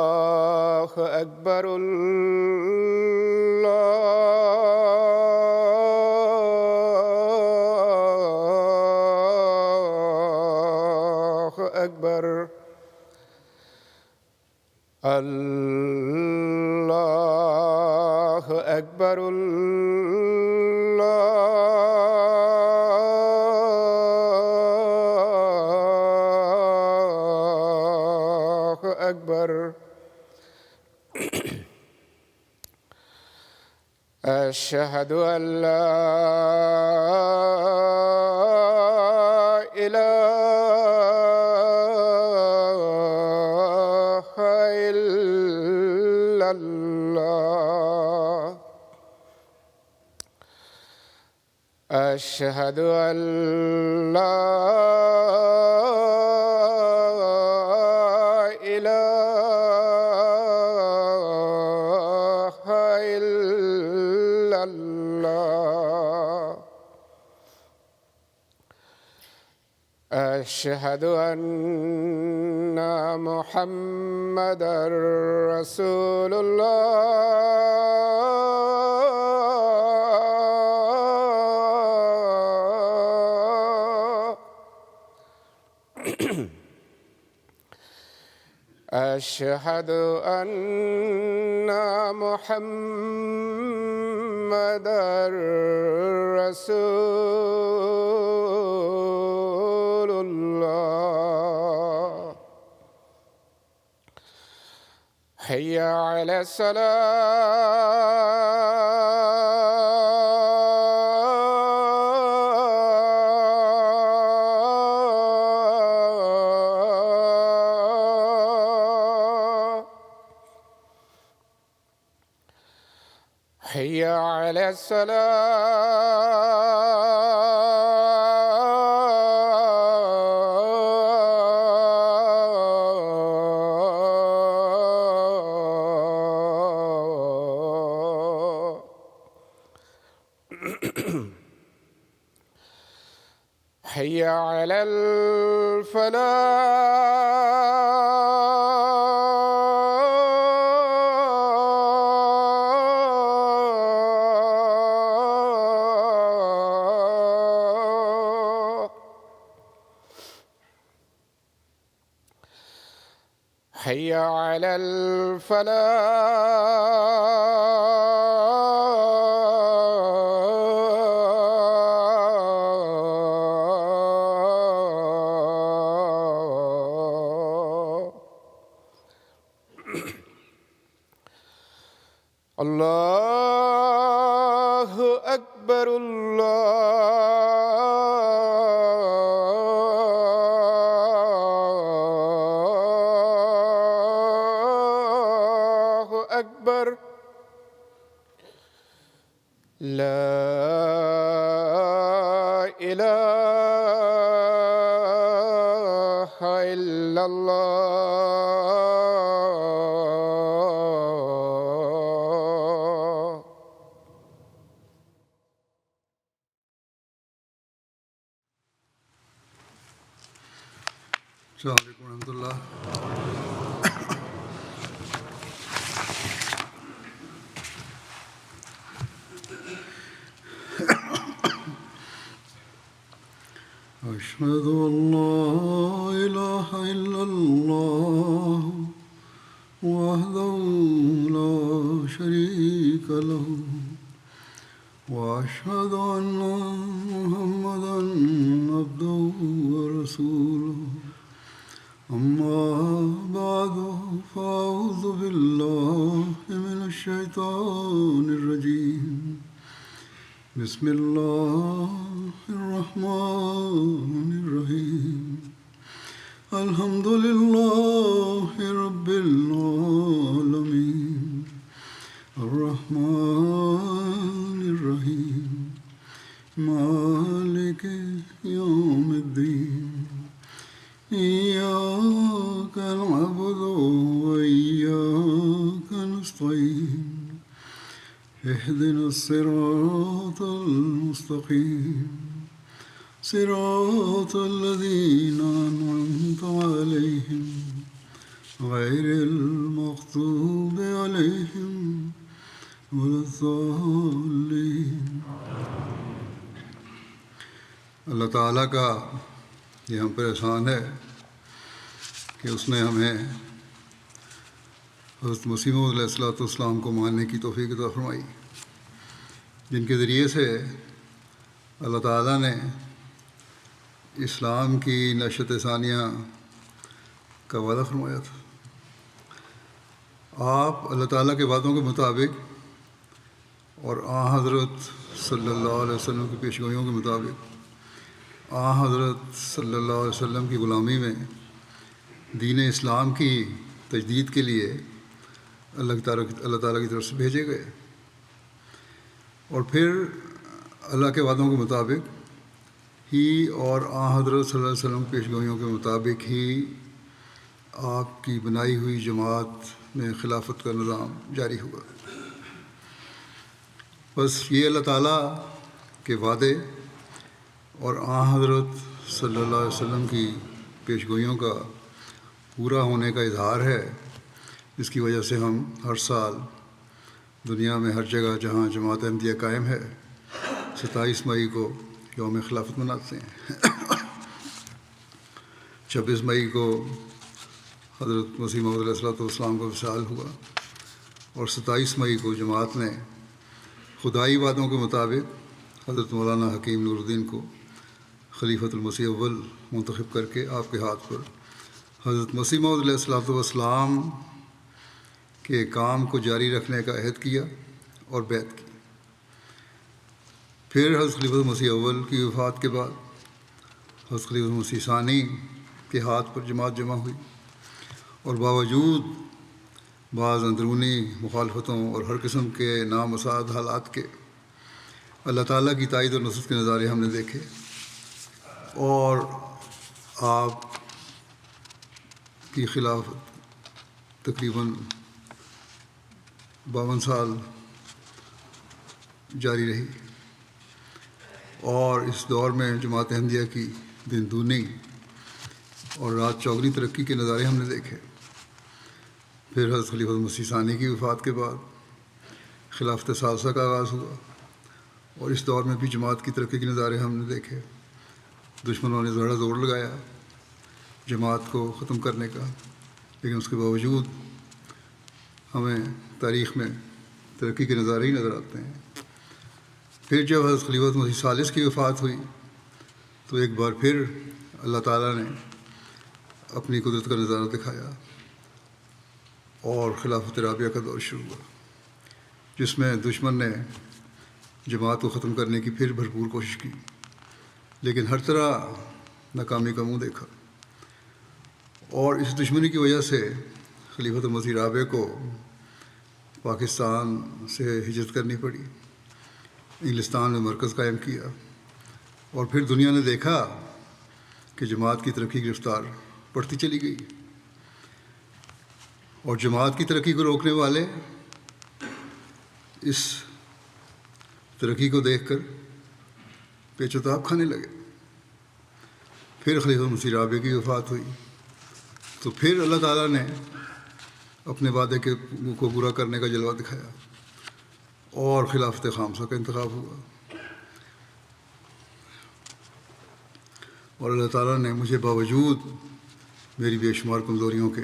الله أكبر. الله أكبر. الله أكبر. أكبر. أشهد أن لا إله إلا الله. أشهد أن لا أشهد أن محمدًا رسول الله. أشهد أن محمدًا رسول الله. حي على الصلاة. حي على الصلاة. حي على الفلاح. حي على الفلاح. الله أكبر. الله أكبر. لا إله إلا الله. السلام عليكم ورحمة الله. أشهد أن لا إله إلا الله وحده لا شريك له وأشهد أن محمدًا عبده ورسوله. أما بعد فأعوذ بالله من الشيطان الرجيم. بسم الله الرحمن مالك يوم الدين إياك نعبد وإياك نستعين اهدنا الصراط المستقيم صراط الذين أنعمت عليهم غير المغضوب عليهم ولا الضالين۔ اللہ تعالیٰ کا یہ ہم پر احسان ہے کہ اس نے ہمیں حضرت مسیح موعود علیہ الصلوۃ والسلام کو ماننے کی توفیق عطا فرمائی، جن کے ذریعے سے اللہ تعالیٰ نے اسلام کی نشأت ثانیہ کا وعدہ فرمایا تھا۔ آپ اللہ تعالیٰ کے وعدوں کے مطابق اور حضرت صلی اللہ علیہ وسلم کی پیشگوئیوں کے مطابق حضرت صلی اللہ علیہ وسلم کی غلامی میں دین اسلام کی تجدید کے لیے اللہ تعالیٰ کی طرف سے بھیجے گئے، اور پھر اللہ کے وعدوں کے مطابق ہی اور حضرت صلی اللہ علیہ وسلم کی پیشگوئیوں کے مطابق ہی آپ کی بنائی ہوئی جماعت میں خلافت کا نظام جاری ہوا۔ بس یہ اللہ تعالیٰ کے وعدے اور حضرت صلی اللہ علیہ وسلم کی پیشگوئیوں کا پورا ہونے کا اظہار ہے، جس کی وجہ سے ہم ہر سال دنیا میں ہر جگہ جہاں جماعت احمدیہ قائم ہے 27 مئی کو یوم خلافت مناتے ہیں۔ 26 مئی کو حضرت مسیح موعود علیہ السلام کا وصال ہوا، اور 27 مئی کو جماعت نے خدائی وعدوں کے مطابق حضرت مولانا حکیم نور الدین کو خلیفۃ المسیح اول منتخب کر کے آپ کے ہاتھ پر حضرت مسیح موعود علیہ السلام کے کام کو جاری رکھنے کا عہد کیا اور بیعت کی۔ پھر حضرت خلیفۃ المسیح اول کی وفات کے بعد حضرت خلیفۃ المسیح ثانی کے ہاتھ پر جماعت جمع ہوئی، اور باوجود بعض اندرونی مخالفتوں اور ہر قسم کے نامساعد حالات کے اللہ تعالیٰ کی تائید اور نصرت کے نظارے ہم نے دیکھے، اور آپ کی خلافت تقریباً 52 سال جاری رہی، اور اس دور میں جماعت احمدیہ کی دن دگنی اور رات چوگنی ترقی کے نظارے ہم نے دیکھے۔ پھر حضرت خلیفۃ المسیح ثانی کی وفات کے بعد خلافت ثالثہ کا آغاز ہوا، اور اس دور میں بھی جماعت کی ترقی کے نظارے ہم نے دیکھے۔ دشمنوں نے بڑا زور لگایا جماعت کو ختم کرنے کا، لیکن اس کے باوجود ہمیں تاریخ میں ترقی کے نظارے ہی نظر آتے ہیں۔ پھر جب حضرت خلیفۃ مسیح ثالث کی وفات ہوئی تو ایک بار پھر اللہ تعالیٰ نے اپنی قدرت کا نظارہ دکھایا، اور خلافت رابعہ کا دور شروع ہوا، جس میں دشمن نے جماعت کو ختم کرنے کی پھر بھرپور کوشش کی، لیکن ہر طرح ناکامی کا منہ دیکھا، اور اس دشمنی کی وجہ سے خلیفۃ المسیح رابع کو پاکستان سے ہجرت کرنی پڑی، انگلستان میں مرکز قائم کیا، اور پھر دنیا نے دیکھا کہ جماعت کی ترقی کی رفتار بڑھتی چلی گئی، اور جماعت کی ترقی کو روکنے والے اس ترقی کو دیکھ کر پیچ و تاب کھانے لگے۔ پھر خلیفۃ مسیح رابع کی وفات ہوئی تو پھر اللہ تعالیٰ نے اپنے وعدے کو پورا کرنے کا جلوہ دکھایا، اور خلافت خامسہ کا انتخاب ہوا، اور اللہ تعالیٰ نے مجھے باوجود میری بے شمار کمزوریوں کے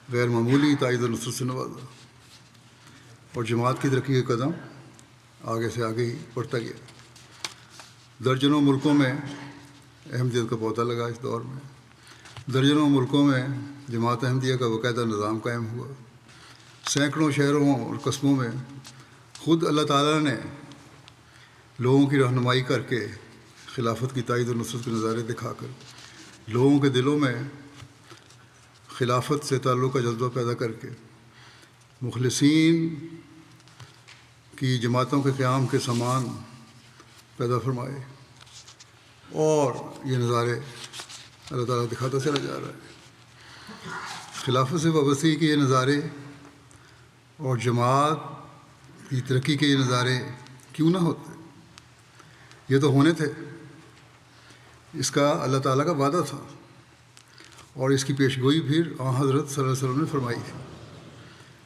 غیر معمولی تائید و نصرت سے نوازا، اور جماعت کی ترقی کا قدم آگے سے آگے ہی بڑھتا گیا۔ درجنوں ملکوں میں احمدیت کا پودا لگا، اس دور میں درجنوں ملکوں میں جماعت احمدیہ کا باقاعدہ نظام قائم ہوا، سینکڑوں شہروں اور قصبوں میں خود اللہ تعالیٰ نے لوگوں کی رہنمائی کر کے خلافت کی تائید و نصرت کے نظارے دکھا کر لوگوں کے دلوں میں خلافت سے تعلق کا جذبہ پیدا کر کے مخلصین کی جماعتوں کے قیام کے سامان پیدا فرمائے، اور یہ نظارے اللہ تعالیٰ دکھاتا چلا جا رہا ہے۔ خلافت سے وابستگی کے یہ نظارے اور جماعت کی ترقی کے یہ نظارے کیوں نہ ہوتے؟ یہ تو ہونے تھے، اس کا اللہ تعالیٰ کا وعدہ تھا، اور اس کی پیشگوئی پھر حضرت صلی اللہ علیہ وسلم نے فرمائی تھی۔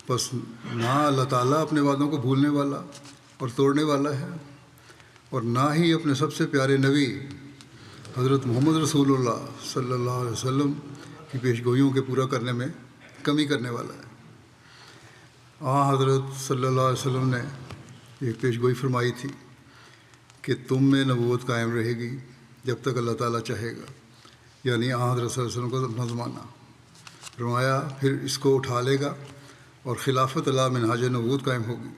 بس نہ اللہ تعالیٰ اپنے وعدوں کو بھولنے والا اور توڑنے والا ہے، اور نہ ہی اپنے سب سے پیارے نبی حضرت محمد رسول اللہ صلی اللہ علیہ وسلم کی پیشگوئیوں کے پورا کرنے میں کمی کرنے والا ہے۔ حضرت صلی اللہ علیہ وسلم نے ایک پیشگوئی فرمائی تھی کہ تم میں نبوت قائم رہے گی جب تک اللہ تعالیٰ چاہے گا، یعنی حضرت صلی اللہ علیہ وسلم کا اپنا زمانہ۔ فرمایا پھر اس کو اٹھا لے گا اور خلافت علی منہاج نبوت قائم ہوگی،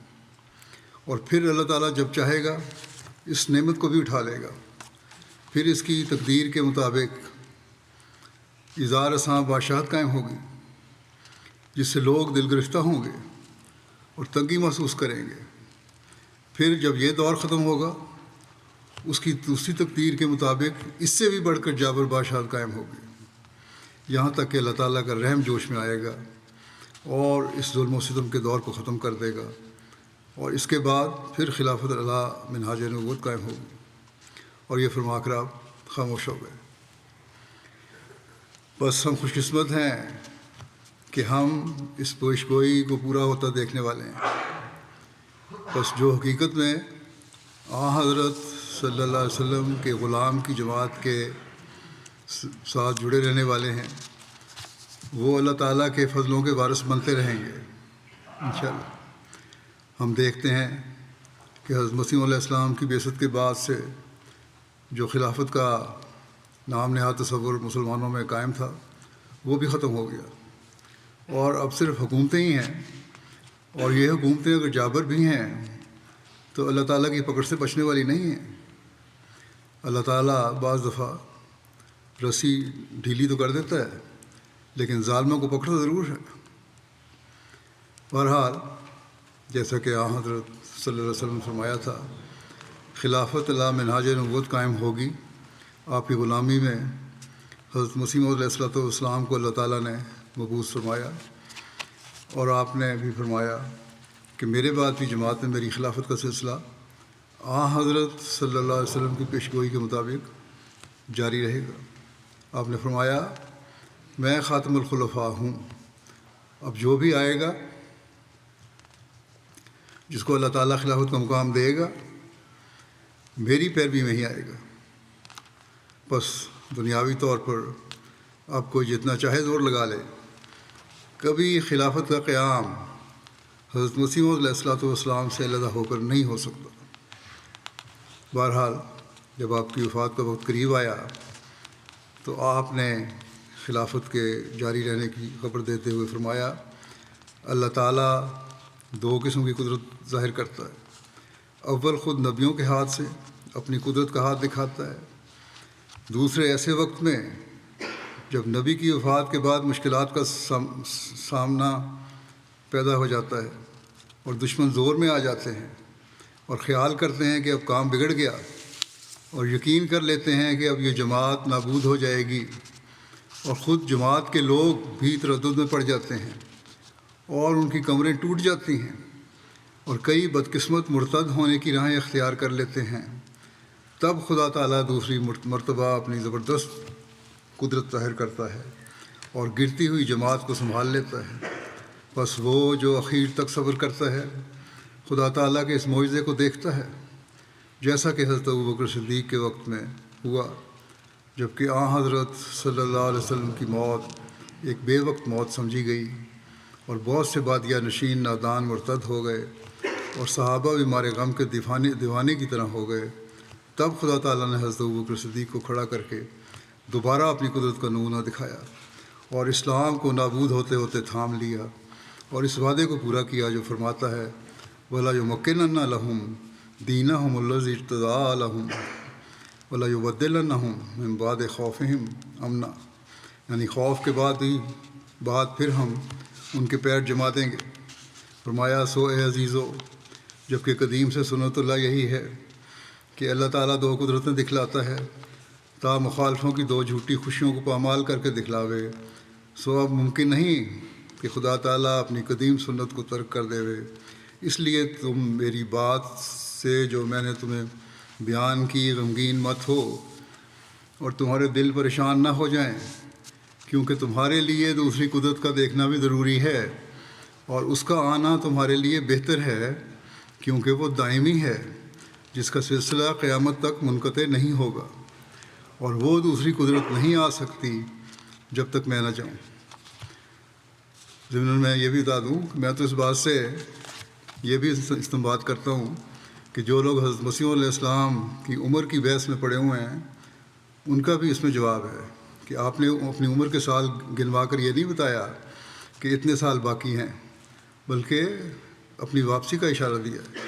اور پھر اللہ تعالیٰ جب چاہے گا اس نعمت کو بھی اٹھا لے گا، پھر اس کی تقدیر کے مطابق اظہار اساں بادشاہت قائم ہوگی، جس سے لوگ دل گرفتہ ہوں گے اور تنگی محسوس کریں گے۔ پھر جب یہ دور ختم ہوگا، اس کی دوسری تقدیر کے مطابق اس سے بھی بڑھ کر جابر بادشاہت قائم ہوگی، یہاں تک کہ اللہ تعالیٰ کا رحم جوش میں آئے گا اور اس ظلم و ستم کے دور کو ختم کر دے گا، اور اس کے بعد پھر خلافت علی منہاج نبوت قائم ہوگی۔ اور یہ فرما کر آپ خاموش ہو گئے۔ بس ہم خوش قسمت ہیں کہ ہم اس پیشگوئی کو پورا ہوتا دیکھنے والے ہیں۔ بس جو حقیقت میں حضرت صلی اللہ علیہ وسلم کے غلام کی جماعت کے ساتھ جڑے رہنے والے ہیں، وہ اللہ تعالیٰ کے فضلوں کے وارث بنتے رہیں گے انشاءاللہ۔ ہم دیکھتے ہیں کہ حضرت مسیح علیہ السلام کی بعثت کے بعد سے جو خلافت کا نام نہاد تصور مسلمانوں میں قائم تھا، وہ بھی ختم ہو گیا، اور اب صرف حکومتیں ہی ہیں، اور یہ حکومتیں اگر جابر بھی ہیں تو اللہ تعالیٰ کی پکڑ سے بچنے والی نہیں ہیں۔ اللہ تعالیٰ بعض دفعہ رسی ڈھیلی تو کر دیتا ہے، لیکن ظالموں کو پکڑتا ضرور ہے۔ بہرحال جیسا کہ حضرت صلی اللہ علیہ وسلم نے فرمایا تھا، خلافت علی منہاج نبوت قائم ہوگی۔ آپ کی غلامی میں حضرت مسیح موعود علیہ السلام کو اللہ تعالیٰ نے مبعوث فرمایا، اور آپ نے بھی فرمایا کہ میرے بعد بھی جماعت میں میری خلافت کا سلسلہ حضرت صلی اللہ علیہ وسلم کی پیشگوئی کے مطابق جاری رہے گا۔ آپ نے فرمایا میں خاتم الخلفاء ہوں، اب جو بھی آئے گا جس کو اللہ تعالیٰ خلافت کا مقام دے گا، میری پیروی میں ہی آئے گا۔ بس دنیاوی طور پر اب کوئی جتنا چاہے زور لگا لے، کبھی خلافت کا قیام حضرت مسیح موعود علیہ السلام سے علیحدہ ہو کر نہیں ہو سکتا۔ بہرحال جب آپ کی وفات کا وقت قریب آیا تو آپ نے خلافت کے جاری رہنے کی خبر دیتے ہوئے فرمایا اللہ تعالیٰ دو قسم کی قدرت ظاہر کرتا ہے۔ اول خود نبیوں کے ہاتھ سے اپنی قدرت کا ہاتھ دکھاتا ہے، دوسرے ایسے وقت میں جب نبی کی وفات کے بعد مشکلات کا سامنا پیدا ہو جاتا ہے اور دشمن زور میں آ جاتے ہیں اور خیال کرتے ہیں کہ اب کام بگڑ گیا، اور یقین کر لیتے ہیں کہ اب یہ جماعت نابود ہو جائے گی، اور خود جماعت کے لوگ بھی تردد میں پڑ جاتے ہیں اور ان کی کمریں ٹوٹ جاتی ہیں، اور کئی بدقسمت مرتد ہونے کی راہیں اختیار کر لیتے ہیں، تب خدا تعالیٰ دوسری مرتبہ اپنی زبردست قدرت ظاہر کرتا ہے اور گرتی ہوئی جماعت کو سنبھال لیتا ہے۔ بس وہ جو اخیر تک صبر کرتا ہے خدا تعالیٰ کے اس معجزے کو دیکھتا ہے، جیسا کہ حضرت ابوبکر صدیق کے وقت میں ہوا، جب کہ حضرت صلی اللہ علیہ وسلم کی موت ایک بے وقت موت سمجھی گئی، اور بہت سے بادیہ نشین نادان مرتد ہو گئے، اور صحابہ بھی مارے غم کے دیوانے کی طرح ہو گئے، تب خدا تعالیٰ نے حضرت ابوبکر صدیق کو کھڑا کر کے دوبارہ اپنی قدرت کا نمونہ دکھایا، اور اسلام کو نابود ہوتے ہوتے تھام لیا، اور اس وعدے کو پورا کیا جو فرماتا ہے وَلَا يُمَكِّنَنَّ لَهُمْ دِينَهُمُ الَّذِي ارْتَضَىٰ لَهُمْ وَلَا يُبَدِّلَنَّهُمْ مِن بَعْدِ خَوْفِهِمْ أَمْنًا، یعنی خوف کے بعد پھر ہم ان کے پیر جما دیں گے۔ فرمایا سو اے عزیزو، جب کہ قدیم سے سنت اللہ یہی ہے کہ اللہ تعالیٰ دو قدرتیں دکھلاتا ہے، تا مخالفوں کی دو جھوٹی خوشیوں کو پامال کر کے دکھلاوے، سو اب ممکن نہیں کہ خدا تعالیٰ اپنی قدیم سنت کو ترک کر دے وے۔ اس لیے تم میری بات سے جو میں نے تمہیں بیان کی غمگین مت ہو اور تمہارے دل پریشان نہ ہو جائیں، کیونکہ تمہارے لیے دوسری قدرت کا دیکھنا بھی ضروری ہے، اور اس کا آنا تمہارے لیے بہتر ہے، کیونکہ وہ دائمی ہے جس کا سلسلہ قیامت تک منقطع نہیں ہوگا، اور وہ دوسری قدرت نہیں آ سکتی جب تک میں نہ چاہوں۔ ضمن میں یہ بھی بتا دوں کہ میں تو اس بات سے یہ بھی استنباط کرتا ہوں کہ جو لوگ حضرت مسیح علیہ السلام کی عمر کی بحث میں پڑے ہوئے ہیں، ان کا بھی اس میں جواب ہے کہ آپ نے اپنی عمر کے سال گنوا کر یہ نہیں بتایا کہ اتنے سال باقی ہیں، بلکہ اپنی واپسی کا اشارہ دیا ہے،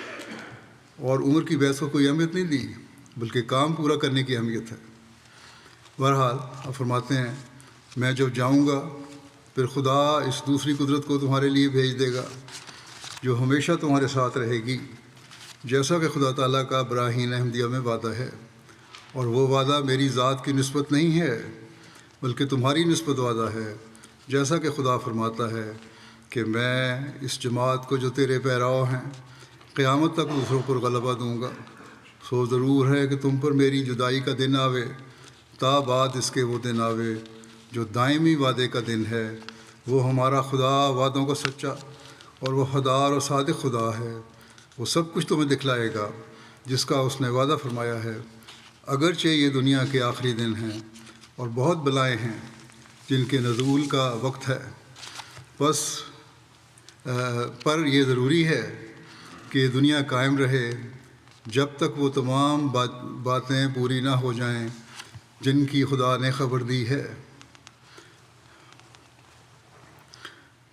اور عمر کی بحث کو کوئی اہمیت نہیں دی، بلکہ کام پورا کرنے کی اہمیت ہے۔ بہرحال آپ فرماتے ہیں، میں جب جاؤں گا پھر خدا اس دوسری قدرت کو تمہارے لیے بھیج دے گا جو ہمیشہ تمہارے ساتھ رہے گی، جیسا کہ خدا تعالیٰ کا براہین احمدیہ میں وعدہ ہے، اور وہ وعدہ میری ذات کی نسبت نہیں ہے بلکہ تمہاری نسبت وعدہ ہے، جیسا کہ خدا فرماتا ہے کہ میں اس جماعت کو جو تیرے پیراؤ ہیں قیامت تک دوسروں پر غلبہ دوں گا۔ سو ضرور ہے کہ تم پر میری جدائی کا دن آوے، تا بعد اس کے وہ دن آوے جو دائمی وعدے کا دن ہے۔ وہ ہمارا خدا وعدوں کا سچا اور وہ حقدار اور صادق خدا ہے، وہ سب کچھ تمہیں دکھلائے گا جس کا اس نے وعدہ فرمایا ہے، اگرچہ یہ دنیا کے آخری دن ہیں اور بہت بلائیں ہیں جن کے نزول کا وقت ہے، پر یہ ضروری ہے کہ دنیا قائم رہے جب تک وہ تمام باتیں پوری نہ ہو جائیں جن کی خدا نے خبر دی ہے۔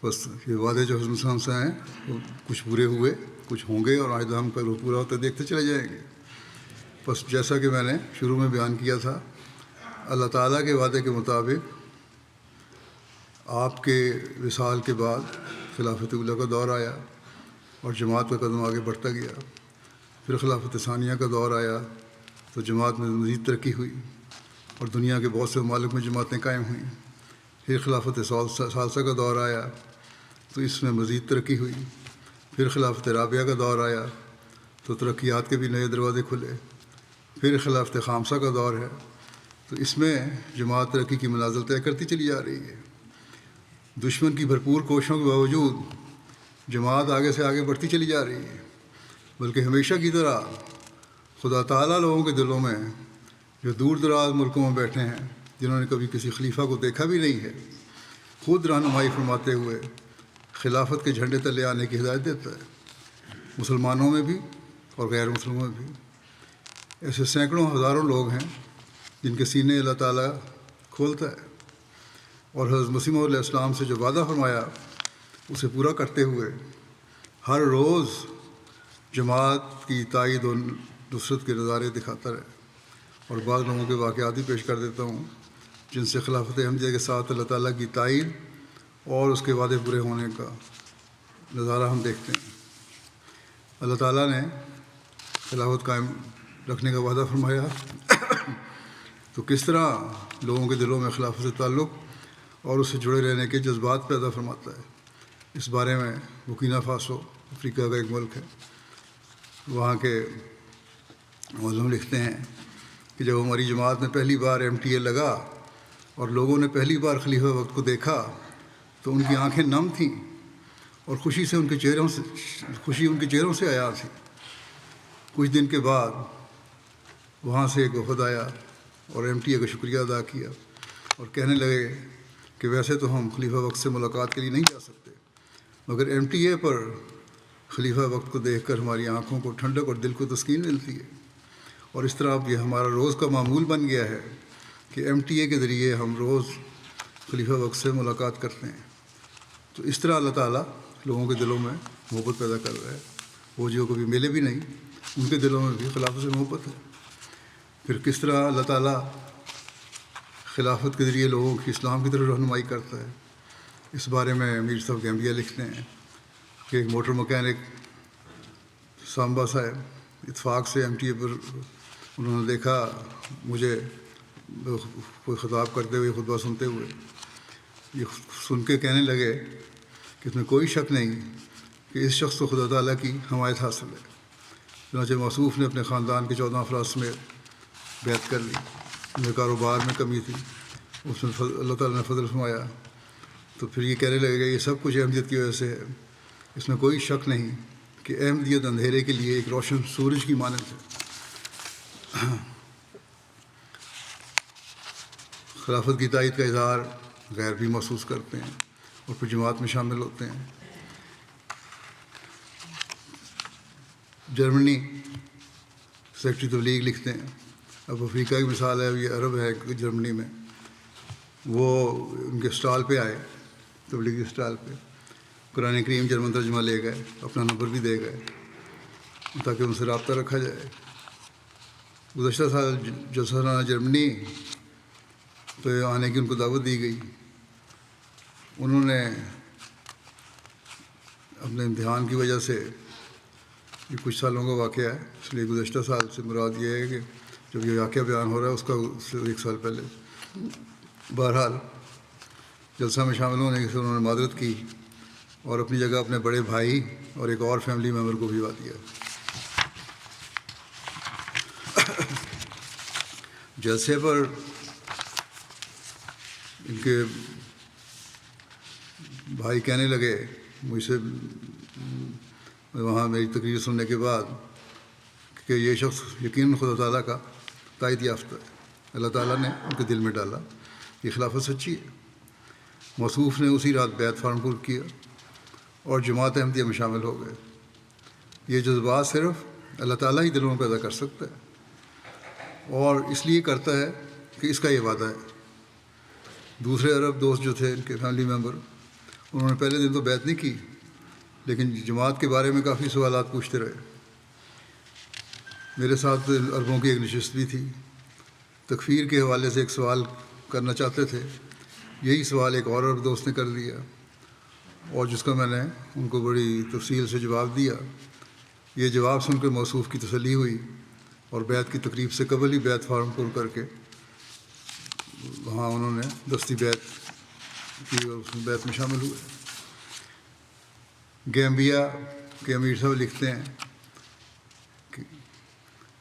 بس یہ وعدے جو حضرت صلی اللہ علیہ وسلم سے ہیں وہ کچھ پورے ہوئے، کچھ ہوں گے، اور آئندہ ہم کل پورا ہوتے دیکھتے چلے جائیں گے۔ بس جیسا کہ میں نے شروع میں بیان کیا تھا، اللہ تعالیٰ کے وعدے کے مطابق آپ کے وصال کے بعد خلافت اولیٰ کا دور آیا اور جماعت کا قدم آگے بڑھتا گیا۔ پھر خلافت ثانیہ کا دور آیا تو جماعت میں مزید ترقی ہوئی اور دنیا کے بہت سے ممالک میں جماعتیں قائم ہوئیں۔ پھر خلافت ثالثہ کا دور آیا تو اس میں مزید ترقی ہوئی۔ پھر خلافت رابعہ کا دور آیا تو ترقیات کے بھی نئے دروازے کھلے۔ پھر خلافت خامسہ کا دور ہے تو اس میں جماعت ترقی کی منازل طے کرتی چلی جا رہی ہے۔ دشمن کی بھرپور کوششوں کے باوجود جماعت آگے سے آگے بڑھتی چلی جا رہی ہے، بلکہ ہمیشہ کی طرح خدا تعالیٰ لوگوں کے دلوں میں جو دور دراز ملکوں میں بیٹھے ہیں، جنہوں نے کبھی کسی خلیفہ کو دیکھا بھی نہیں ہے، خود رہنمائی فرماتے ہوئے خلافت کے جھنڈے تلے آنے کی ہدایت دیتا ہے، مسلمانوں میں بھی اور غیر مسلموں میں بھی۔ ایسے سینکڑوں ہزاروں لوگ ہیں جن کے سینے اللہ تعالیٰ کھولتا ہے، اور حضرت مسیح علیہ السلام سے جو وعدہ فرمایا اسے پورا کرتے ہوئے ہر روز جماعت کی تائید و نصرت کے نظارے دکھاتا رہے۔ اور بعض لوگوں کے واقعات بھی پیش کر دیتا ہوں جن سے خلافت احمدیہ کے ساتھ اللہ تعالیٰ کی تائید اور اس کے وعدے پورے ہونے کا نظارہ ہم دیکھتے ہیں۔ اللہ تعالیٰ نے خلافت قائم رکھنے کا وعدہ فرمایا تو کس طرح لوگوں کے دلوں میں خلافت سے تعلق اور اس سے جڑے رہنے کے جذبات پیدا فرماتا ہے، اس بارے میں برکینا فاسو افریقہ کا ایک ملک ہے، وہاں کے معلم لکھتے ہیں کہ جب ہماری جماعت میں پہلی بار MTA لگا اور لوگوں نے پہلی بار خلیفہ وقت کو دیکھا تو ان کی آنکھیں نم تھیں اور خوشی ان کے چہروں سے عیاں تھی۔ کچھ دن کے بعد وہاں سے ایک وفد آیا اور MTA کا شکریہ ادا کیا اور کہنے لگے کہ ویسے تو ہم خلیفہ وقت سے ملاقات کے لیے نہیں جا سکتے، مگر MTA پر خلیفہ وقت کو دیکھ کر ہماری آنکھوں کو ٹھنڈک اور دل کو تسکین ملتی ہے، اور اس طرح اب یہ ہمارا روز کا معمول بن گیا ہے کہ MTA کے ذریعے ہم روز خلیفہ وقت سے ملاقات کرتے ہیں۔ تو اس طرح اللہ تعالیٰ لوگوں کے دلوں میں محبت پیدا کر رہا ہے۔ وہ جو کبھی ملے بھی نہیں ان کے دلوں میں بھی خلافت سے محبت ہے۔ پھر کس طرح اللہ تعالیٰ خلافت کے ذریعے لوگوں کی اسلام کی طرف رہنمائی کرتا ہے، اس بارے میں امیر صاحب گیمبیا لکھتے ہیں کہ ایک موٹر مکینک سامبا صاحب اتفاق سے MTA پر انہوں نے دیکھا مجھے کوئی خطاب کرتے ہوئے خطبہ سنتے ہوئے یہ سن کے کہنے لگے کہ اس میں کوئی شک نہیں کہ اس شخص کو خدا تعالیٰ کی حمایت حاصل ہے۔ چنانچہ موصوف نے اپنے خاندان کے 14 افراد سمیت بیعت کر لی۔ ان کے کاروبار میں کمی تھی، اس میں اللہ تعالیٰ نے فضل فرمایا، تو پھر یہ کہنے لگے گا یہ سب کچھ احمدیت کی وجہ سے ہے۔ اس میں کوئی شک نہیں کہ احمدیت اندھیرے کے لیے ایک روشن سورج کی مانند ہے۔ خلافت کی تائید کا اظہار غیر بھی محسوس کرتے ہیں اور پھر جماعت میں شامل ہوتے ہیں۔ جرمنی سیکٹری تبلیغ لکھتے ہیں، اب افریقہ کی مثال ہے، اب یہ عرب ہے جرمنی میں، وہ ان کے اسٹال پہ آئے، تبلیغی اسٹال پہ قرآن کریم جرمن ترجمہ لے گئے، اپنا نمبر بھی دے گئے تاکہ ان سے رابطہ رکھا جائے۔ گزشتہ سال جلسہ سالانہ جرمنی تو آنے کی ان کو دعوت دی گئی، انہوں نے اپنے امتحان کی وجہ سے، یہ کچھ سالوں کا واقعہ ہے اس لیے گزشتہ سال سے مراد یہ ہے کہ جب یہ واقعہ بیان ہو رہا ہے اس کا سے 1 سال پہلے، بہرحال جلسہ میں شامل ہونے سے انہوں نے معذرت کی اور اپنی جگہ اپنے بڑے بھائی اور ایک اور فیملی ممبر کو بھجوا دیا۔ جلسے پر ان کے بھائی کہنے لگے مجھ سے وہاں میری تقریر سننے کے بعد کہ یہ شخص یقیناً خدا تعالیٰ کا تائید یافتہ ہے، اللہ تعالیٰ نے ان کے دل میں ڈالا یہ خلافت سچی ہے۔ موصوف نے اسی رات بیعت فارم پور کیا اور جماعت احمدیہ میں شامل ہو گئے۔ یہ جذبات صرف اللہ تعالیٰ ہی دلوں میں پیدا کر سکتا ہے اور اس لیے کرتا ہے کہ اس کا یہ وعدہ ہے۔ دوسرے عرب دوست جو تھے ان کے فیملی ممبر، انہوں نے پہلے دن تو بیعت نہیں کی لیکن جماعت کے بارے میں کافی سوالات پوچھتے رہے۔ میرے ساتھ عربوں کی ایک نشست بھی تھی، تکفیر کے حوالے سے ایک سوال کرنا چاہتے تھے، یہی سوال ایک اور عرب دوست نے کر دیا اور جس کا میں نے ان کو بڑی تفصیل سے جواب دیا۔ یہ جواب سن کر موصوف کی تسلی ہوئی اور بیعت کی تقریب سے قبل ہی بیعت فارم پر کر کے وہاں انہوں نے دستی بیعت کی اور اس میں بیعت میں شامل ہوئے۔ گیمبیا کے امیر صاحب لکھتے ہیں کہ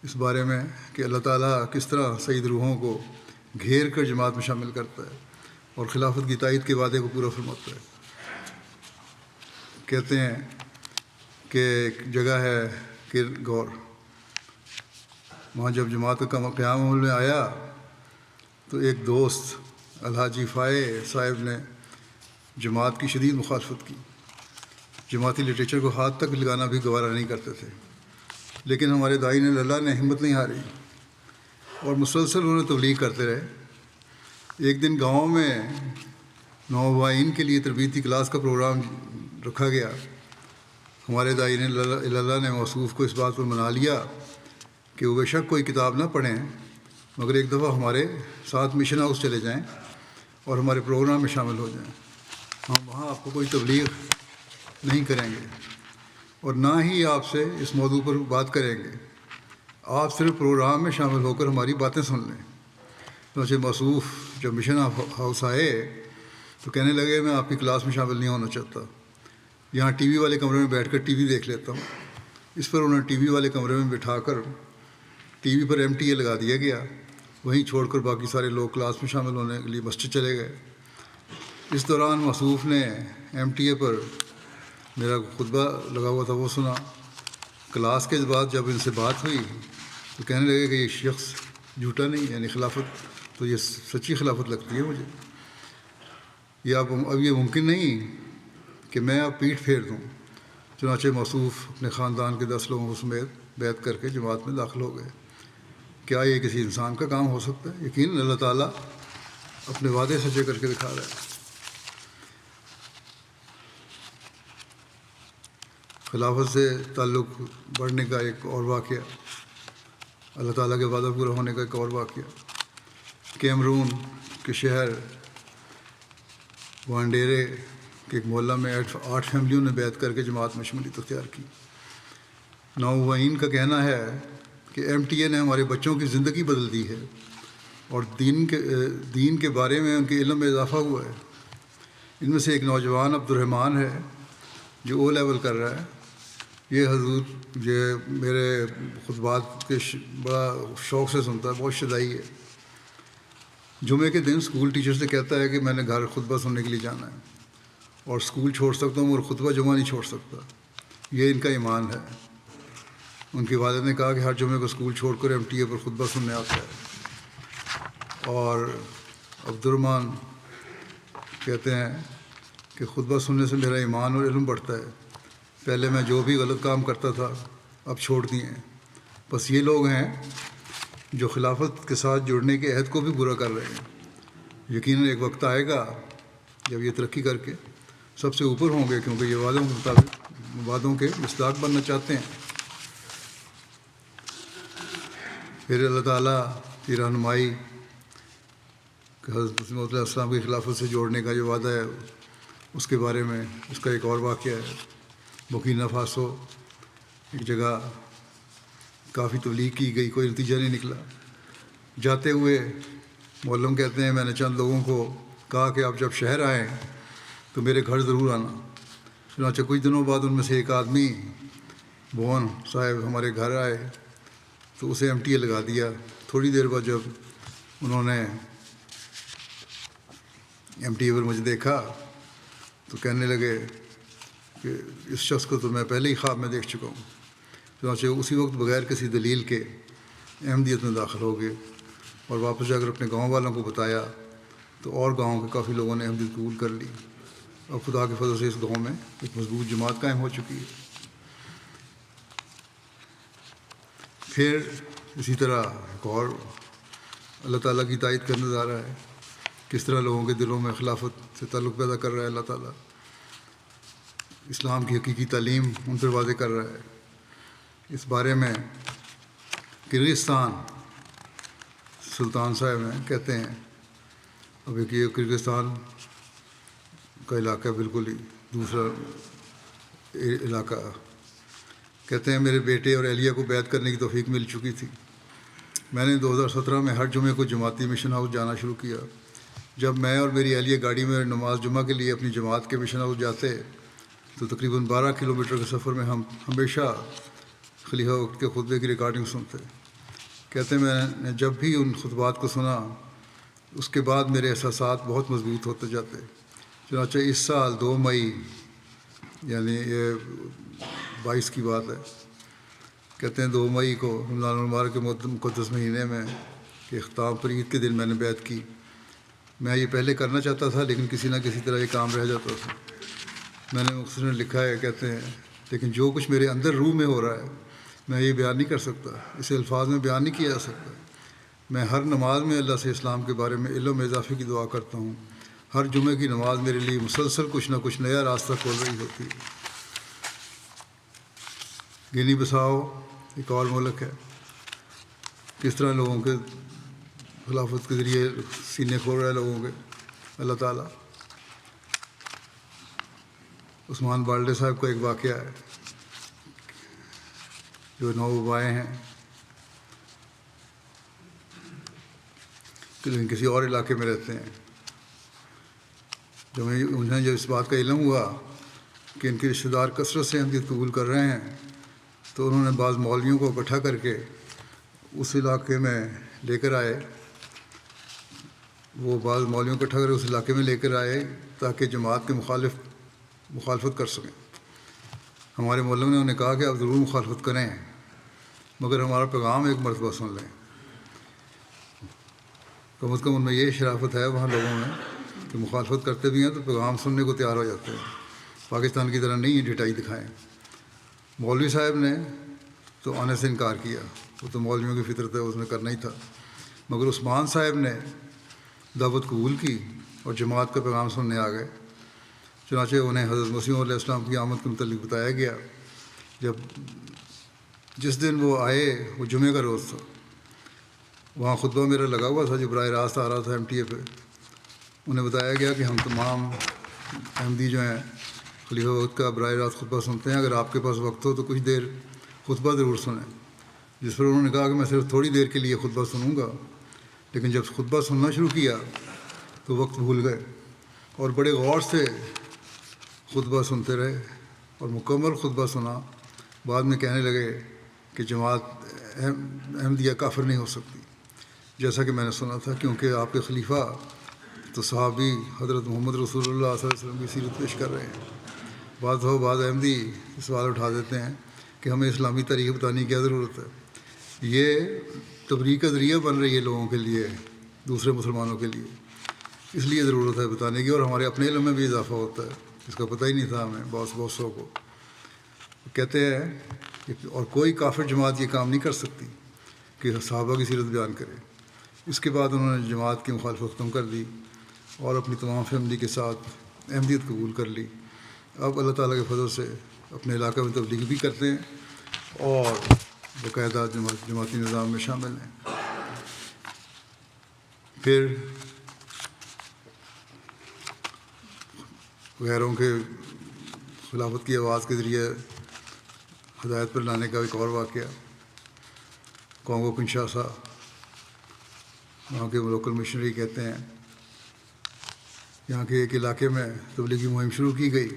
اس بارے میں کہ اللہ تعالیٰ کس طرح سعید روحوں کو گھیر کر جماعت میں شامل کرتا ہے اور خلافت کی تائید کے وعدے کو پورا فرماتا ہے۔ کہتے ہیں کہ ایک جگہ ہے کرگور، وہاں جب جماعت کا قیام عمل میں آیا تو ایک دوست الحاجی فائے صاحب نے جماعت کی شدید مخالفت کی، جماعتی لٹریچر کو ہاتھ تک لگانا بھی گوارا نہیں کرتے تھے، لیکن ہمارے داعی نے اللہ نے ہمت نہیں ہاری اور مسلسل انہیں تبلیغ کرتے رہے۔ ایک دن گاؤں میں نوآبائین کے لیے تربیتی کلاس کا پروگرام رکھا گیا۔ ہمارے داعی نے اللہ نے موصوف کو اس بات پر منا لیا کہ وہ بے شک کوئی کتاب نہ پڑھیں مگر ایک دفعہ ہمارے ساتھ مشن ہاؤس چلے جائیں اور ہمارے پروگرام میں شامل ہو جائیں، ہم وہاں آپ کو کوئی تبلیغ نہیں کریں گے اور نہ ہی آپ سے اس موضوع پر بات کریں گے، آپ صرف پروگرام میں شامل ہو کر ہماری باتیں سن لیں۔ چنانچہ موصوف جب مشن ہاؤس آئے تو کہنے لگے میں آپ کی کلاس میں شامل نہیں ہونا چاہتا، یہاں ٹی وی والے کمرے میں بیٹھ کر ٹی وی دیکھ لیتا ہوں۔ اس پر انہیں ٹی وی والے کمرے میں بٹھا کر ٹی وی پر MTA لگا دیا گیا، وہیں چھوڑ کر باقی سارے لوگ کلاس میں شامل ہونے کے لیے مسجد چلے گئے۔ اس دوران موصوف نے MTA پر میرا خطبہ لگا ہوا تھا وہ سنا۔ کلاس کے بعد جب ان سے بات ہوئی تو کہنے لگے کہ یہ شخص جھوٹا نہیں، یعنی خلافت تو یہ سچی خلافت لگتی ہے مجھے، یہ اب یہ ممکن نہیں کہ میں اب پیٹھ پھیر دوں۔ چنانچہ موصوف اپنے خاندان کے 10 لوگوں سمیت بیعت کر کے جماعت میں داخل ہو گئے۔ کیا یہ کسی انسان کا کام ہو سکتا ہے؟ یقیناً اللہ تعالیٰ اپنے وعدے سچے کر کے دکھا رہا ہے۔ خلافت سے تعلق بڑھنے کا ایک اور واقعہ، اللہ تعالیٰ کے وعدہ پورا ہونے کا ایک اور واقعہ۔ کیمرون کے شہر وانڈیرے کے ایک محلہ میں 8 فیملیوں نے بیعت کر کے جماعت میں شمولیت اختیار کی۔ نوآبائین کا کہنا ہے کہ MTA نے ہمارے بچوں کی زندگی بدل دی ہے اور دین کے بارے میں ان کے علم میں اضافہ ہوا ہے۔ ان میں سے ایک نوجوان عبد الرحمن ہے جو او لیول کر رہا ہے۔ یہ حضور یہ میرے خطبات کے بڑا شوق سے سنتا ہے، بہت شدائی ہے۔ جمعے کے دن اسکول ٹیچر سے کہتا ہے کہ میں نے گھر خطبہ سننے کے لیے جانا ہے، اور اسکول چھوڑ سکتا ہوں اور خطبہ جمعہ نہیں چھوڑ سکتا۔ یہ ان کا ایمان ہے۔ ان کی والد نے کہا کہ ہر جمعے کو اسکول چھوڑ کر MTA پر خطبہ سننے آتا ہے۔ اور عبد الرحمن کہتے ہیں کہ خطبہ سننے سے میرا ایمان اور علم بڑھتا ہے۔ پہلے میں جو بھی غلط کام کرتا تھا اب چھوڑ دیے ہیں۔ بس یہ لوگ ہیں جو خلافت کے ساتھ جڑنے کے عہد کو بھی برا کر رہے ہیں۔ یقیناً ایک وقت آئے گا جب یہ ترقی کر کے سب سے اوپر ہوں گے، کیونکہ یہ وعدوں کے مطابق وعدوں کے مصداق بننا چاہتے ہیں۔ پھر اللہ تعالیٰ کی رہنمائی کہ حضرت مسیح علیہ السلام کی خلافت سے جوڑنے کا جو وعدہ ہے اس کے بارے میں اس کا ایک اور واقعہ ہے۔ برکینا فاسو ایک جگہ کافی تبلیغ کی گئی، کوئی نتیجہ نہیں نکلا۔ جاتے ہوئے معلم کہتے ہیں میں نے چند لوگوں کو کہا کہ آپ جب شہر آئیں تو میرے گھر ضرور آنا۔ چنانچہ کچھ دنوں بعد ان میں سے ایک آدمی بون صاحب ہمارے گھر آئے تو اسے MTA لگا دیا۔ تھوڑی دیر بعد جب انہوں نے MTA پر مجھے دیکھا تو کہنے لگے کہ اس شخص کو تو میں پہلے ہی خواب میں دیکھ چکا ہوں۔ چنانچہ اسی وقت بغیر کسی دلیل کے احمدیت میں داخل ہو گئے، اور واپس جا کر اپنے گاؤں والوں کو بتایا تو اور گاؤں کے کافی لوگوں نے احمدیت قبول کر لی۔ اور خدا کے فضل سے اس گاؤں میں ایک مضبوط جماعت قائم ہو چکی ہے۔ پھر اسی طرح ایک اور اللہ تعالیٰ کی تائید کا نظارہ ہے، کس طرح لوگوں کے دلوں میں خلافت سے تعلق پیدا کر رہا ہے اللہ تعالیٰ، اسلام کی حقیقی تعلیم ان پر واضح کر رہا ہے۔ اس بارے میں کرغزستان سلطان صاحب ہیں، کہتے ہیں اب ایک یہ کرغزستان کا علاقہ بالکل ہی دوسرا علاقہ، کہتے ہیں میرے بیٹے اور اہلیہ کو بیعت کرنے کی توفیق مل چکی تھی۔ میں نے 2017 میں ہر جمعے کو جماعتی مشن ہاؤس جانا شروع کیا۔ جب میں اور میری اہلیہ گاڑی میں نماز جمعہ کے لیے اپنی جماعت کے مشن ہاؤس جاتے تو تقریباً 12 کلومیٹر کے سفر میں ہم ہمیشہ خلیفہ وقت کے خطبے کی ریکارڈنگ سنتے۔ کہتے ہیں میں نے جب بھی ان خطبات کو سنا اس کے بعد میرے احساسات بہت مضبوط ہوتے جاتے۔ چنانچہ اس سال 2 مئی یعنی یہ 22 کی بات ہے، کہتے ہیں 2 مئی کو رمضان المبارک کے مقدس مہینے میں کہ اختتام پر عید کے دن میں نے بیعت کی۔ میں یہ پہلے کرنا چاہتا تھا لیکن کسی نہ کسی طرح یہ کام رہ جاتا تھا۔ میں نے مختصراً لکھا ہے، کہتے ہیں لیکن جو کچھ میرے اندر روح میں ہو رہا ہے میں یہ بیان نہیں کر سکتا، اسے الفاظ میں بیان نہیں کیا جا سکتا۔ میں ہر نماز میں اللہ سے اسلام کے بارے میں علم اضافے کی دعا کرتا ہوں۔ ہر جمعے کی نماز میرے لیے مسلسل کچھ نہ کچھ نیا راستہ کھول رہی ہوتی ہے۔ گینی بساؤ ایک اور ملک ہے، کس طرح لوگوں کے خلافت کے ذریعے سینے کھول رہا ہے لوگوں کے اللہ تعالیٰ۔ عثمان بالڈے صاحب کا ایک واقعہ ہے، جو نوآبائے ہیں لیکن کسی اور علاقے میں رہتے ہیں۔ جب انہیں اس بات کا علم ہوا کہ ان کے رشتہ دار کثرت سے احمدیت قبول کر رہے ہیں تو انہوں نے بعض مولویوں کو اکٹھا کر کے اس علاقے میں لے کر آئے۔ وہ بعض مولویوں کو اکٹھا کر اس علاقے میں لے کر آئے تاکہ جماعت کے مخالفت کر سکیں۔ ہمارے مولوی نے انہیں کہا کہ آپ ضرور مخالفت کریں مگر ہمارا پیغام ایک مرتبہ سن لیں۔ کم از کم ان میں یہ شرافت ہے وہاں لوگوں میں کہ مخالفت کرتے بھی ہیں تو پیغام سننے کو تیار ہو جاتے ہیں، پاکستان کی طرح نہیں ڈٹائی دکھائیں۔ مولوی صاحب نے تو آنے سے انکار کیا، وہ تو مولویوں کی فطرت ہے، اس نے کرنا ہی تھا، مگر عثمان صاحب نے دعوت قبول کی اور جماعت کا پیغام سننے آ گئے۔ چنانچہ انہیں حضرت مسیح علیہ السلام کی آمد کے متعلق بتایا گیا۔ جس دن وہ آئے وہ جمعے کا روز تھا۔ وہاں خطبہ میرا لگا ہوا تھا جو براہ راست آ رہا تھا MTA پہ۔ انہیں بتایا گیا کہ ہم تمام احمدی جو ہیں خلیفہ وقت کا براہ راست خطبہ سنتے ہیں، اگر آپ کے پاس وقت ہو تو کچھ دیر خطبہ ضرور سنیں۔ جس پر انہوں نے کہا کہ میں صرف تھوڑی دیر کے لیے خطبہ سنوں گا، لیکن جب خطبہ سننا شروع کیا تو وقت بھول گئے اور بڑے غور سے خطبہ سنتے رہے اور مکمل خطبہ سنا. بعد میں کہنے لگے کہ جماعت احمدیہ کافر نہیں ہو سکتی، جیسا کہ میں نے سنا تھا، کیونکہ آپ کے خلیفہ تو صحابی حضرت محمد رسول اللہ صلی اللہ علیہ وسلم کی سیرت پیش کر رہے ہیں. بعض احمدی سوال اٹھا دیتے ہیں کہ ہمیں اسلامی تاریخ بتانے کی کیا ضرورت ہے. یہ تبلیغ کا ذریعہ بن رہی ہے لوگوں کے لیے، دوسرے مسلمانوں کے لیے، اس لیے ضرورت ہے بتانے کی، اور ہمارے اپنے علم میں بھی اضافہ ہوتا ہے، اس کا پتہ ہی نہیں تھا ہمیں بہت سو کو. کہتے ہیں کہ اور کوئی کافر جماعت یہ کام نہیں کر سکتی کہ صحابہ کی سیرت بیان کرے. اس کے بعد انہوں نے جماعت کی مخالفت ختم کر دی اور اپنی تمام فیملی کے ساتھ احمدیت قبول کر لی. اب اللہ تعالیٰ کے فضل سے اپنے علاقے میں تبلیغ بھی کرتے ہیں اور باقاعدہ جماعتی نظام میں شامل ہیں. پھر غیروں کے خلافت کی آواز کے ذریعے ہدایت پر لانے کا ایک اور واقعہ. کانگو کنشاسا، وہاں کے لوکل مشنری کہتے ہیں یہاں کے ایک علاقے میں تبلیغی مہم شروع کی گئی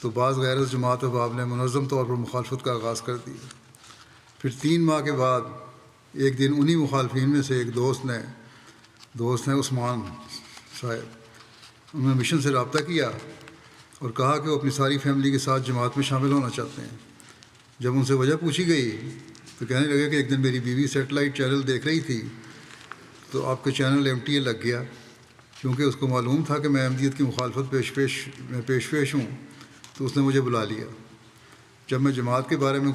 تو بعض غیر جماعت احباب نے منظم طور پر مخالفت کا آغاز کر دیا. پھر 3 ماہ کے بعد ایک دن انہی مخالفین میں سے ایک دوست ہیں عثمان صاحب، انہوں نے مشن سے رابطہ کیا اور کہا کہ وہ اپنی ساری فیملی کے ساتھ جماعت میں شامل ہونا چاہتے ہیں. جب ان سے وجہ پوچھی گئی تو کہنے لگے کہ ایک دن میری بیوی سیٹلائٹ چینل دیکھ رہی تھی تو آپ کے چینل MTA لگ گیا، کیونکہ اس کو معلوم تھا کہ میں احمدیت کی مخالفت پیش ہوں تو اس نے مجھے بلا لیا. جب میں جماعت کے بارے میں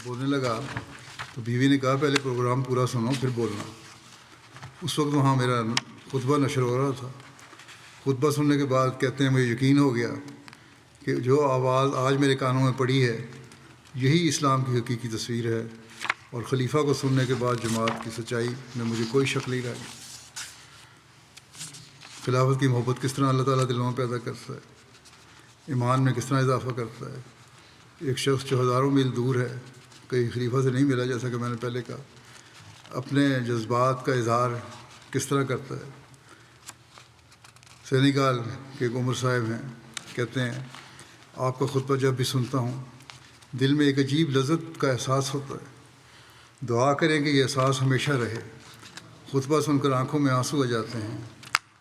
بولنے لگا تو بیوی نے کہا پہلے پروگرام پورا سنو پھر بولنا. اس وقت وہاں میرا خطبہ نشر ہو رہا تھا. خطبہ سننے کے بعد کہتے ہیں مجھے یقین ہو گیا کہ جو آواز آج میرے کانوں میں پڑی ہے یہی اسلام کی حقیقی تصویر ہے، اور خلیفہ کو سننے کے بعد جماعت کی سچائی میں مجھے کوئی شک نہیں رہی. خلافت کی محبت کس طرح اللہ تعالیٰ دلوں میں پیدا کرتا ہے، ایمان میں کس طرح اضافہ کرتا ہے. ایک شخص جو ہزاروں میل دور ہے، کئی خلیفہ سے نہیں ملا، جیسا کہ میں نے پہلے کہا، اپنے جذبات کا اظہار کس طرح کرتا ہے. سینیگال کے ایک عمر صاحب ہیں، کہتے ہیں آپ کا خطبہ جب بھی سنتا ہوں دل میں ایک عجیب لذت کا احساس ہوتا ہے. دعا کریں کہ یہ احساس ہمیشہ رہے. خطبہ سن کر آنکھوں میں آنسو آ جاتے ہیں.